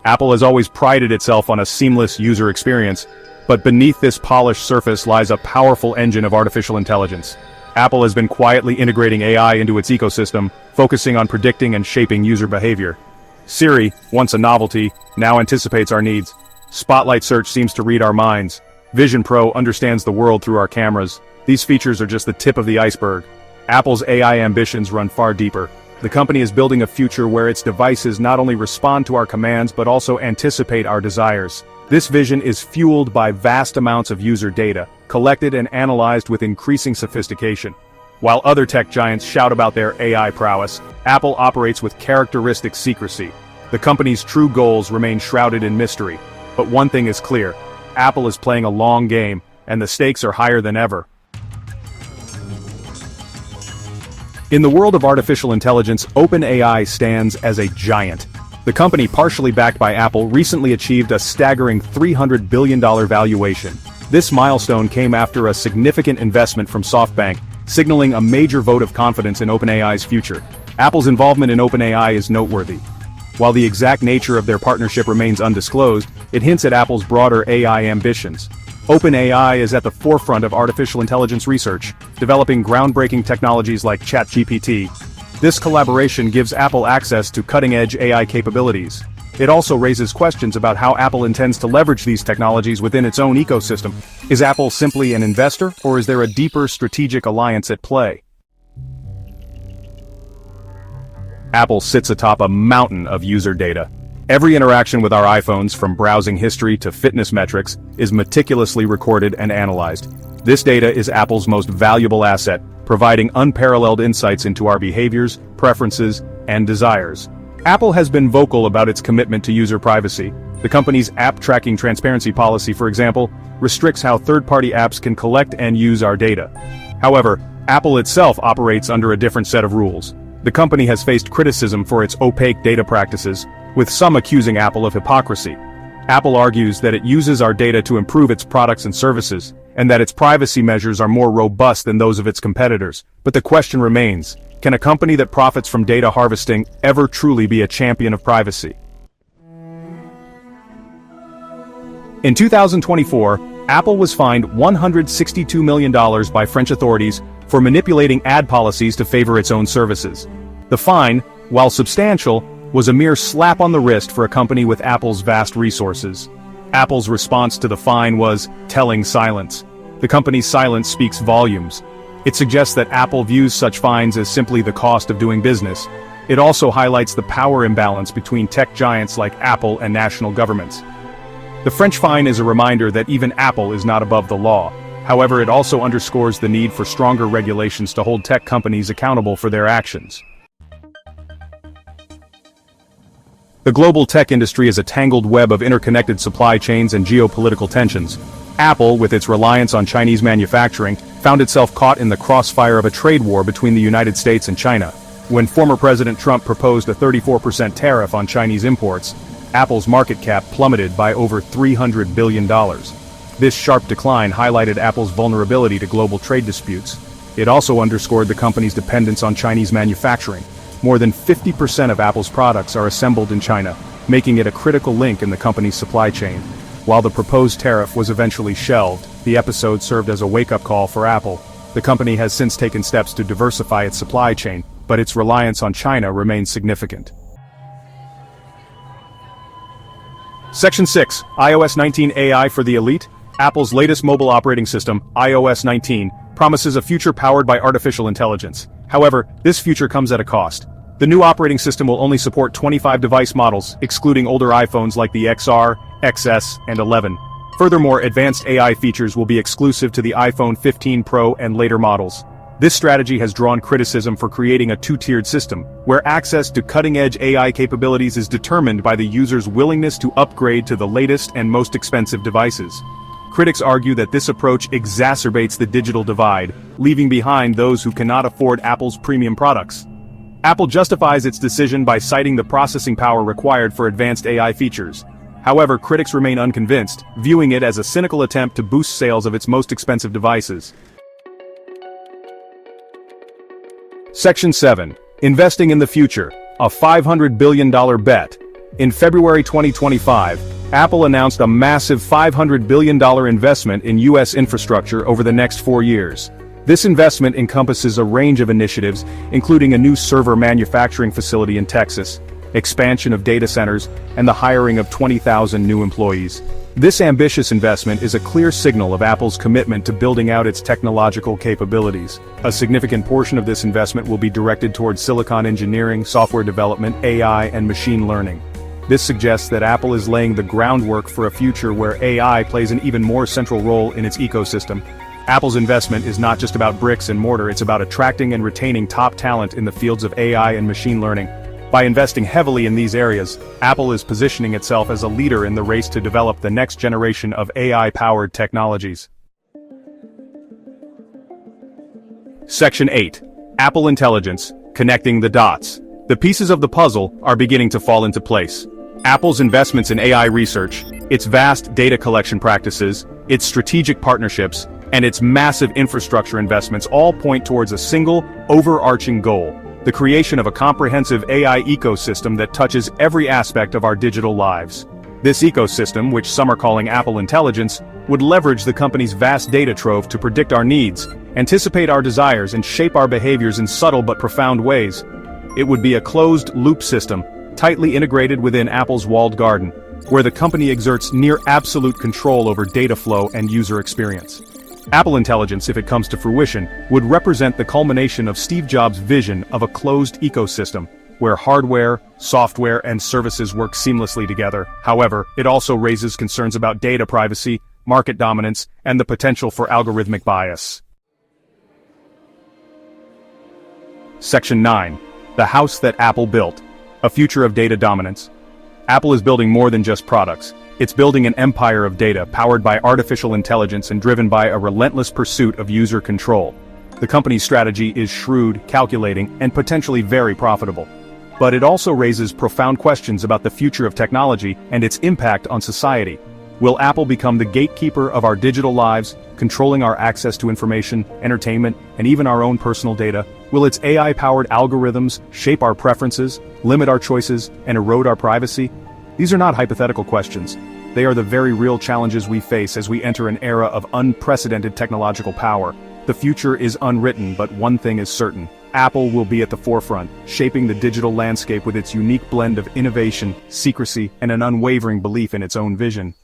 Apple has always prided itself on a seamless user experience, but beneath this polished surface lies a powerful engine of artificial intelligence. Apple has been quietly integrating AI into its ecosystem, focusing on predicting and shaping user behavior. Siri, once a novelty, now anticipates our needs. Spotlight Search seems to read our minds. Vision Pro understands the world through our cameras. These features are just the tip of the iceberg. Apple's AI ambitions run far deeper. The company is building a future where its devices not only respond to our commands but also anticipate our desires. This vision is fueled by vast amounts of user data, collected and analyzed with increasing sophistication. While other tech giants shout about their AI prowess, Apple operates with characteristic secrecy. The company's true goals remain shrouded in mystery. But one thing is clear: Apple is playing a long game, and the stakes are higher than ever. In the world of artificial intelligence, OpenAI stands as a giant. The company, partially backed by Apple, recently achieved a staggering $300 billion valuation. This milestone came after a significant investment from SoftBank, signaling a major vote of confidence in OpenAI's future. Apple's involvement in OpenAI is noteworthy. While the exact nature of their partnership remains undisclosed, it hints at Apple's broader AI ambitions. OpenAI is at the forefront of artificial intelligence research, developing groundbreaking technologies like ChatGPT. This collaboration gives Apple access to cutting-edge AI capabilities. It also raises questions about how Apple intends to leverage these technologies within its own ecosystem. Is Apple simply an investor, or is there a deeper strategic alliance at play? Apple sits atop a mountain of user data. Every interaction with our iPhones, from browsing history to fitness metrics, is meticulously recorded and analyzed. This data is Apple's most valuable asset, providing unparalleled insights into our behaviors, preferences, and desires. Apple has been vocal about its commitment to user privacy. The company's app tracking transparency policy, for example, restricts how third-party apps can collect and use our data. However, Apple itself operates under a different set of rules. The company has faced criticism for its opaque data practices, with some accusing Apple of hypocrisy. Apple argues that it uses our data to improve its products and services, and that its privacy measures are more robust than those of its competitors. But the question remains: can a company that profits from data harvesting ever truly be a champion of privacy? In 2024, Apple was fined $162 million by French authorities for manipulating ad policies to favor its own services. The fine, while substantial, was a mere slap on the wrist for a company with Apple's vast resources. Apple's response to the fine was telling silence. The company's silence speaks volumes. It suggests that Apple views such fines as simply the cost of doing business. It also highlights the power imbalance between tech giants like Apple and national governments. The French fine is a reminder that even Apple is not above the law. However, it also underscores the need for stronger regulations to hold tech companies accountable for their actions. The global tech industry is a tangled web of interconnected supply chains and geopolitical tensions. Apple, with its reliance on Chinese manufacturing, found itself caught in the crossfire of a trade war between the United States and China. When former President Trump proposed a 34% tariff on Chinese imports, Apple's market cap plummeted by over $300 billion. This sharp decline highlighted Apple's vulnerability to global trade disputes. It also underscored the company's dependence on Chinese manufacturing. More than 50% of Apple's products are assembled in China, making it a critical link in the company's supply chain. While the proposed tariff was eventually shelved, the episode served as a wake-up call for Apple. The company has since taken steps to diversify its supply chain, but its reliance on China remains significant. Section 6. iOS 19 AI for the elite. Apple's latest mobile operating system, iOS 19, promises a future powered by artificial intelligence. However, this future comes at a cost. The new operating system will only support 25 device models, excluding older iPhones like the XR, XS, and 11. Furthermore, advanced AI features will be exclusive to the iPhone 15 Pro and later models. This strategy has drawn criticism for creating a two-tiered system, where access to cutting-edge AI capabilities is determined by the user's willingness to upgrade to the latest and most expensive devices. Critics argue that this approach exacerbates the digital divide, leaving behind those who cannot afford Apple's premium products. Apple justifies its decision by citing the processing power required for advanced AI features. However, critics remain unconvinced, viewing it as a cynical attempt to boost sales of its most expensive devices. Section 7. Investing in the future. A $500 billion bet. In February 2025, Apple announced a massive $500 billion investment in U.S. infrastructure over the next 4 years. This investment encompasses a range of initiatives, including a new server manufacturing facility in Texas, expansion of data centers, and the hiring of 20,000 new employees. This ambitious investment is a clear signal of Apple's commitment to building out its technological capabilities. A significant portion of this investment will be directed towards silicon engineering, software development, AI, and machine learning. This suggests that Apple is laying the groundwork for a future where AI plays an even more central role in its ecosystem. Apple's investment is not just about bricks and mortar, it's about attracting and retaining top talent in the fields of AI and machine learning. By investing heavily in these areas, Apple is positioning itself as a leader in the race to develop the next generation of AI-powered technologies. Section 8. Apple Intelligence, Connecting the Dots. The pieces of the puzzle are beginning to fall into place. Apple's investments in AI research, its vast data collection practices, its strategic partnerships, and its massive infrastructure investments all point towards a single, overarching goal: the creation of a comprehensive AI ecosystem that touches every aspect of our digital lives. This ecosystem, which some are calling Apple Intelligence, would leverage the company's vast data trove to predict our needs, anticipate our desires, and shape our behaviors in subtle but profound ways. It would be a closed-loop system, tightly integrated within Apple's walled garden, where the company exerts near-absolute control over data flow and user experience. Apple Intelligence, if it comes to fruition, would represent the culmination of Steve Jobs' vision of a closed ecosystem, where hardware, software, and services work seamlessly together. However, it also raises concerns about data privacy, market dominance, and the potential for algorithmic bias. Section 9. The House That Apple Built. A Future of Data Dominance. Apple is building more than just products. It's building an empire of data powered by artificial intelligence and driven by a relentless pursuit of user control. The company's strategy is shrewd, calculating, and potentially very profitable. But it also raises profound questions about the future of technology and its impact on society. Will Apple become the gatekeeper of our digital lives, controlling our access to information, entertainment, and even our own personal data? Will its AI-powered algorithms shape our preferences, limit our choices, and erode our privacy? These are not hypothetical questions. They are the very real challenges we face as we enter an era of unprecedented technological power. The future is unwritten, but one thing is certain: Apple will be at the forefront, shaping the digital landscape with its unique blend of innovation, secrecy, and an unwavering belief in its own vision.